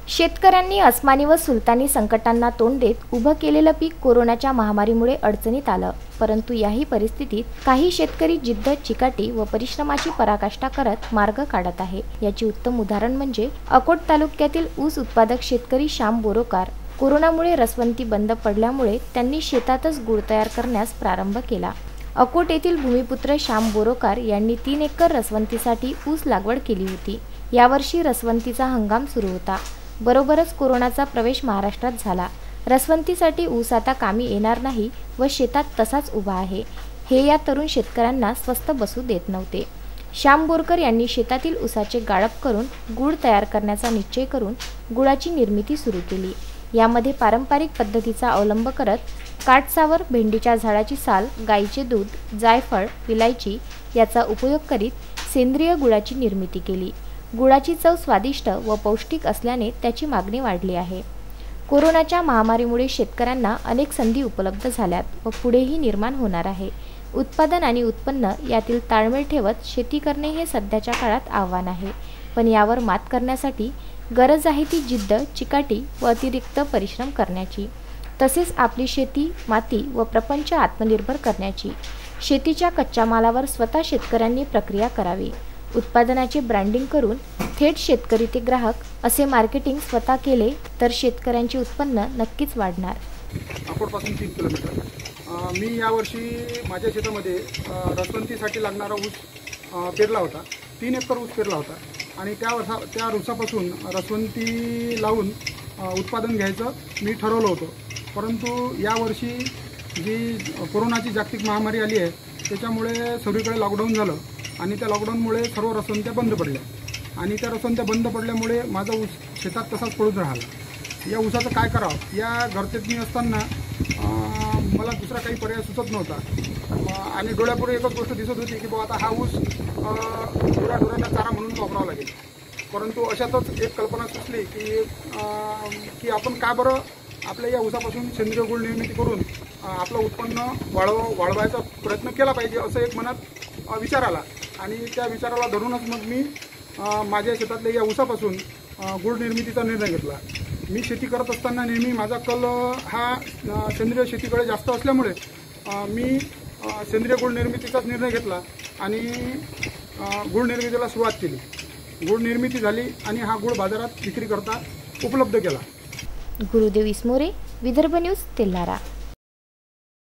शेतकऱ्यांनी अस्मानी व सुलतानी संकटांना तोंड देत उभं केलेलं पीक कोरोनाच्या महामारीमुळे अडचणीत आलं। परंतु याही परिस्थितीत काही शेतकरी जिद्द, चिकाटी व परिश्रमाची पराकाष्ठा करत मार्ग काढत आहे। याची उत्तम उदाहरण म्हणजे अकोट तालुक्यातील ऊस उत्पादक शेतकरी श्याम बोरोकार। कोरोनामुळे रसवंती बंद पडल्यामुळे त्यांनी शेतातच गूळ तयार करण्यास प्रारंभ केला। अकोट येथील भूमिपुत्र श्याम बोरोकार यांनी 3 एकर रसवंतीसाठी ऊस लागवड केली होती। यावर्षी रसवंतीचा हंगाम सुरू होता। बरोबरच कोरोनाचा प्रवेश महाराष्ट्रात झाला। रसवंतीसाठी ऊस आता कामी येणार नाही व शेतात तसाच उभा आहे, हे या तरुण शेतकऱ्यांना स्वस्थ बसू देत नव्हते। श्याम बोरकर यांनी शेतातील ऊसाचे गाळप करून गूळ तयार करण्याचा निश्चय करून गुळाची निर्मिती सुरू केली। यामध्ये पारंपरिक पद्धतीचा अवलंब करत काटसावर, भेंडीच्या झाडाची साल, गाईचे दूध, जायफळ, विलायची याचा उपयोग करीत सेंद्रिय गुळाची निर्मिती केली। गुळाची चव स्वादिष्ट व पौष्टिक असल्याने त्याची मागणी वाढली आहे। कोरोनाच्या महामारीमुळे शेतकऱ्यांना अनेक संधी उपलब्ध झाल्यात व पुढेही निर्माण होणार आहे। उत्पादन आणि उत्पन्न यातील ताळमेळ ठेवत शेती करणे हे सध्याच्या काळात आव्हान आहे, पण यावर मात करण्यासाठी गरज आहे ती जिद्द, चिकाटी व अतिरिक्त परिश्रम करण्याची, तसेच आपली शेती, माती व प्रपंच आत्मनिर्भर करण्याची। शेतीच्या कच्च्या मालावर स्वतः शेतकऱ्यांनी प्रक्रिया करावी। उत्पादनाचे ब्रँडिंग करून थेट शेतकरी ते ग्राहक असे मार्केटिंग स्वतः केले तर शेतकऱ्यांचे उत्पन्न नक्कीच वाढणार। अकोटपासून 3 किलोमीटर मी यावर्षी माझ्या शेतामध्ये रसवंतीसाठी लागणारा ऊस पेरला होता। 3 एकर ऊस पेरला होता आणि त्या ऊसापासून रसवंती लावून उत्पादन घ्यायचं मी ठरवलं होतं। परंतु यावर्षी जी कोरोनाची जागतिक महामारी आली आहे त्याच्यामुळे सगळीकडे लॉकडाऊन झालं आणि त्या लॉकडाऊनमुळे सर्व रसवंत्या बंद पडल्या आणि त्या रसवंत्या बंद पडल्यामुळे माझा ऊस शेतात तसाच पडून राहिला। या ऊसाचं काय करावं या गर्तेत मी असताना मला दुसरा काही पर्याय सुचत नव्हता आणि डोळ्यापुढे एकच गोष्ट दिसत होती की आता हा ऊस गुराढोरांना चारा म्हणून वापरावा लागेल। परंतु अशातच एक कल्पना सुचली की आपण का बरं आपल्या या ऊसापासून सेंद्रिय गुळ निर्मिती करून आपलं उत्पन्न वाढवायचा प्रयत्न केला पाहिजे, असं एक मनात विचार आला आणि त्या विचाराला धरूनच मग मी माझ्या शेतातल्या या ऊसापासून गुळ निर्मितीचा निर्णय घेतला। मी शेती करत असताना नेहमी माझा कल हा सेंद्रिय शेतीकडे जास्त असल्यामुळे मी सेंद्रिय गुळ निर्मितीचाच निर्णय घेतला आणि गुळ निर्मितीला सुरुवात केली। गुळ निर्मिती झाली आणि हा गुळ बाजारात विक्री करता उपलब्ध केला। गुरुदेव इसमोरे, विदर्भ न्यूज, तेल्हारा।